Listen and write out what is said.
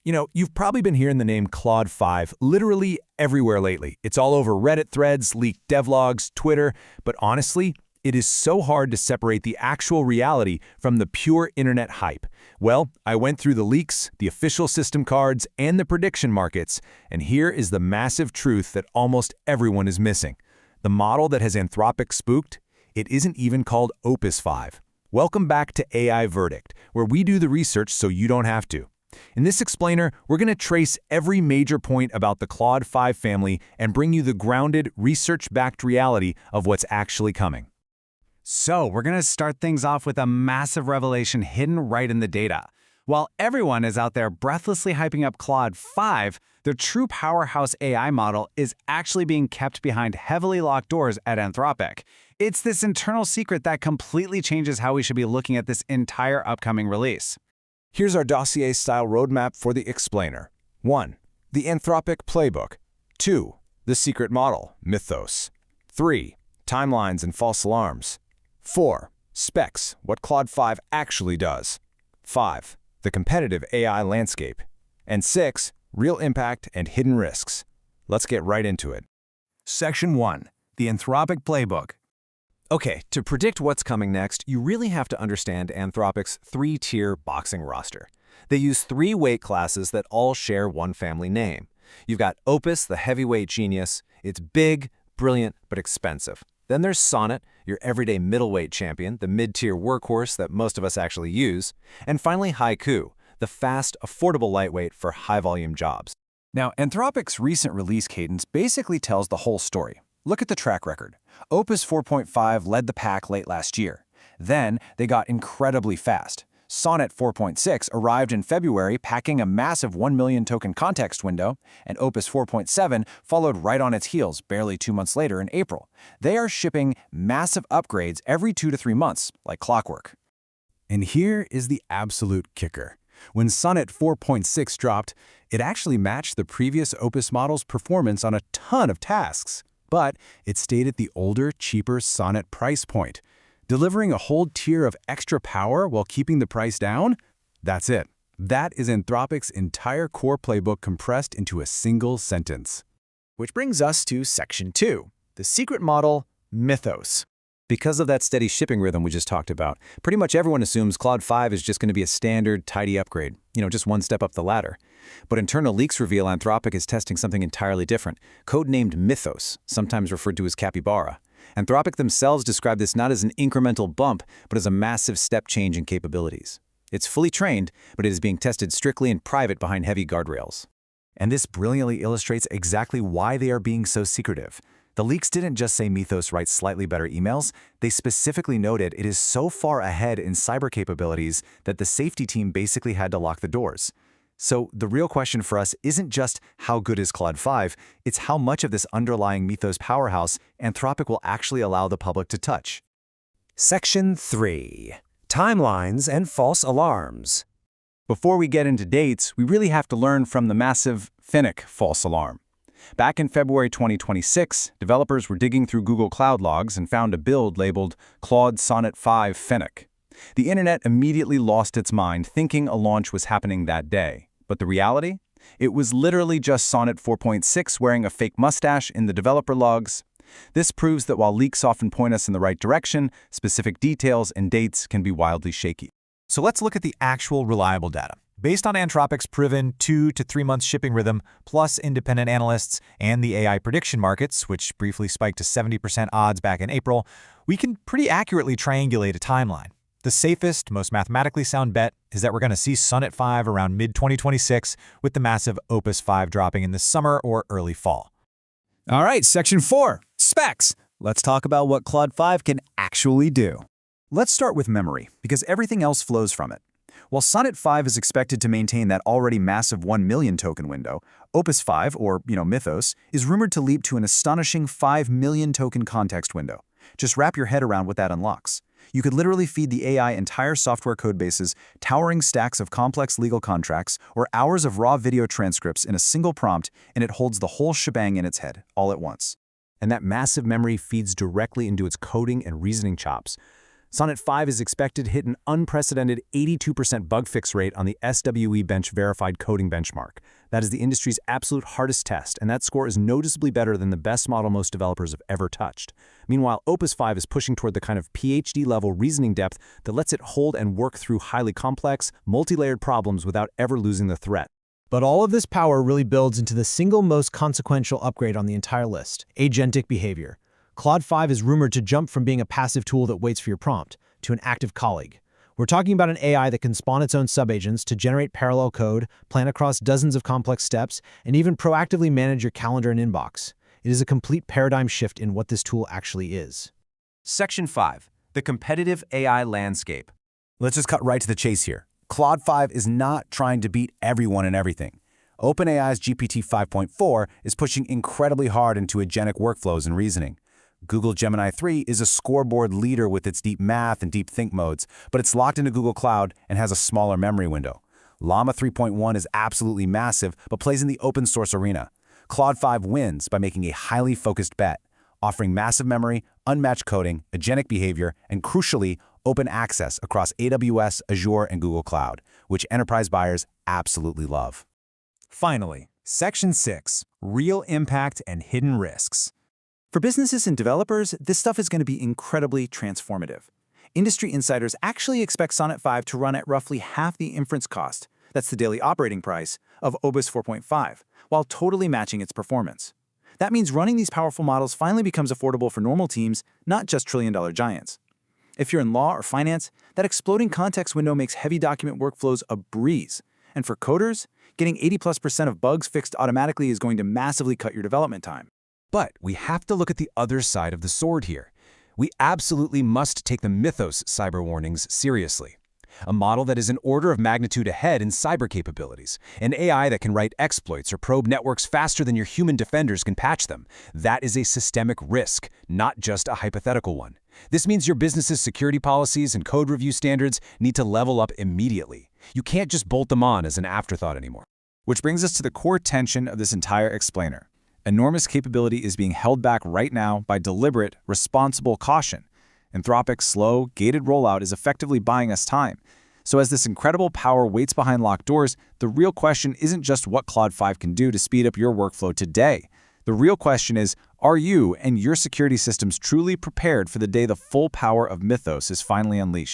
You've probably been hearing the name Claude 5 literally everywhere lately. It's all over Reddit threads, leaked devlogs, Twitter, but honestly, it is so hard to separate the actual reality from the pure internet hype. Well, I went through the leaks, the official system cards, and the prediction markets, and here is the massive truth that almost everyone is missing. The model that has Anthropic spooked, it isn't even called Opus 5. Welcome back to AI Verdict, where we do the research so you don't have to. In this explainer, we're going to trace every major point about the Claude 5 family and bring you the grounded, research-backed reality of what's actually coming. So, we're going to start things off with a massive revelation hidden right in the data. While everyone is out there breathlessly hyping up Claude 5, the true powerhouse AI model is actually being kept behind heavily locked doors at Anthropic. It's this internal secret that completely changes how we should be looking at this entire upcoming release. Here's our dossier-style roadmap for the explainer. 1. The Anthropic Playbook. 2. The secret model, Mythos. 3. Timelines and false alarms. 4. Specs, what Claude 5 actually does. 5. The competitive AI landscape. And 6. Real impact and hidden risks. Let's get right into it. Section 1. The Anthropic Playbook. Okay, to predict what's coming next, you really have to understand Anthropic's three-tier boxing roster. They use 3 weight classes that all share one family name. You've got Opus, the heavyweight genius. It's big, brilliant, but expensive. Then there's Sonnet, your everyday middleweight champion, the mid-tier workhorse that most of us actually use. And finally, Haiku, the fast, affordable lightweight for high-volume jobs. Now, Anthropic's recent release cadence basically tells the whole story. Look at the track record. Opus 4.5 led the pack late last year. Then, they got incredibly fast. Sonnet 4.6 arrived in February packing a massive 1 million token context window, and Opus 4.7 followed right on its heels barely 2 months later in April. They are shipping massive upgrades every 2 to 3 months, like clockwork. And here is the absolute kicker. When Sonnet 4.6 dropped, it actually matched the previous Opus model's performance on a ton of tasks. But it stayed at the older, cheaper Sonnet price point. Delivering a whole tier of extra power while keeping the price down? That's it. That is Anthropic's entire core playbook compressed into a single sentence. Which brings us to Section 2, the secret model, Mythos. Because of that steady shipping rhythm we just talked about, pretty much everyone assumes Claude 5 is just going to be a standard, tidy upgrade, just one step up the ladder. But internal leaks reveal Anthropic is testing something entirely different, codenamed Mythos, sometimes referred to as Capybara. Anthropic themselves describe this not as an incremental bump, but as a massive step change in capabilities. It's fully trained, but it is being tested strictly in private behind heavy guardrails. And this brilliantly illustrates exactly why they are being so secretive. The leaks didn't just say Mythos writes slightly better emails, they specifically noted it is so far ahead in cyber capabilities that the safety team basically had to lock the doors. So the real question for us isn't just how good is Claude 5, it's how much of this underlying Mythos powerhouse Anthropic will actually allow the public to touch. Section 3. Timelines and false alarms. Before we get into dates, we really have to learn from the massive Fenick false alarm. Back in February 2026, developers were digging through Google Cloud logs and found a build labeled Claude Sonnet 5 Fenick. The internet immediately lost its mind thinking a launch was happening that day. But the reality? It was literally just Sonnet 4.6 wearing a fake mustache in the developer logs. This proves that while leaks often point us in the right direction, specific details and dates can be wildly shaky. So let's look at the actual reliable data. Based on Anthropic's proven 2 to 3 month shipping rhythm, plus independent analysts and the AI prediction markets, which briefly spiked to 70% odds back in April, we can pretty accurately triangulate a timeline. The safest, most mathematically sound bet is that we're going to see Sonnet 5 around mid-2026, with the massive Opus 5 dropping in the summer or early fall. All right, Section 4, Specs. Let's talk about what Claude 5 can actually do. Let's start with memory, because everything else flows from it. While Sonnet 5 is expected to maintain that already massive 1 million token window, Opus 5, or Mythos, is rumored to leap to an astonishing 5 million token context window. Just wrap your head around what that unlocks. You could literally feed the AI entire software codebases, towering stacks of complex legal contracts, or hours of raw video transcripts in a single prompt, and it holds the whole shebang in its head, all at once. And that massive memory feeds directly into its coding and reasoning chops. Sonnet 5 is expected to hit an unprecedented 82% bug fix rate on the SWE-Bench verified coding benchmark. That is the industry's absolute hardest test, and that score is noticeably better than the best model most developers have ever touched. Meanwhile, Opus 5 is pushing toward the kind of PhD-level reasoning depth that lets it hold and work through highly complex, multi-layered problems without ever losing the threat. But all of this power really builds into the single most consequential upgrade on the entire list, agentic behavior. Claude 5 is rumored to jump from being a passive tool that waits for your prompt to an active colleague. We're talking about an AI that can spawn its own subagents to generate parallel code, plan across dozens of complex steps, and even proactively manage your calendar and inbox. It is a complete paradigm shift in what this tool actually is. Section 5. The competitive AI landscape. Let's just cut right to the chase here. Claude 5 is not trying to beat everyone and everything. OpenAI's GPT 5.4 is pushing incredibly hard into agentic workflows and reasoning. Google Gemini 3 is a scoreboard leader with its deep math and deep think modes, but it's locked into Google Cloud and has a smaller memory window. Llama 3.1 is absolutely massive, but plays in the open source arena. Claude 5 wins by making a highly focused bet, offering massive memory, unmatched coding, agentic behavior, and crucially, open access across AWS, Azure, and Google Cloud, which enterprise buyers absolutely love. Finally, Section 6. Real impact and hidden risks. For businesses and developers, this stuff is going to be incredibly transformative. Industry insiders actually expect Sonnet 5 to run at roughly half the inference cost, that's the daily operating price, of Opus 4.5, while totally matching its performance. That means running these powerful models finally becomes affordable for normal teams, not just trillion-dollar giants. If you're in law or finance, that exploding context window makes heavy document workflows a breeze. And for coders, getting 80+% of bugs fixed automatically is going to massively cut your development time. But we have to look at the other side of the sword here. We absolutely must take the Mythos cyber warnings seriously. A model that is an order of magnitude ahead in cyber capabilities. An AI that can write exploits or probe networks faster than your human defenders can patch them. That is a systemic risk, not just a hypothetical one. This means your business's security policies and code review standards need to level up immediately. You can't just bolt them on as an afterthought anymore. Which brings us to the core tension of this entire explainer. Enormous capability is being held back right now by deliberate, responsible caution. Anthropic's slow, gated rollout is effectively buying us time. So as this incredible power waits behind locked doors, the real question isn't just what Claude 5 can do to speed up your workflow today. The real question is, are you and your security systems truly prepared for the day the full power of Mythos is finally unleashed?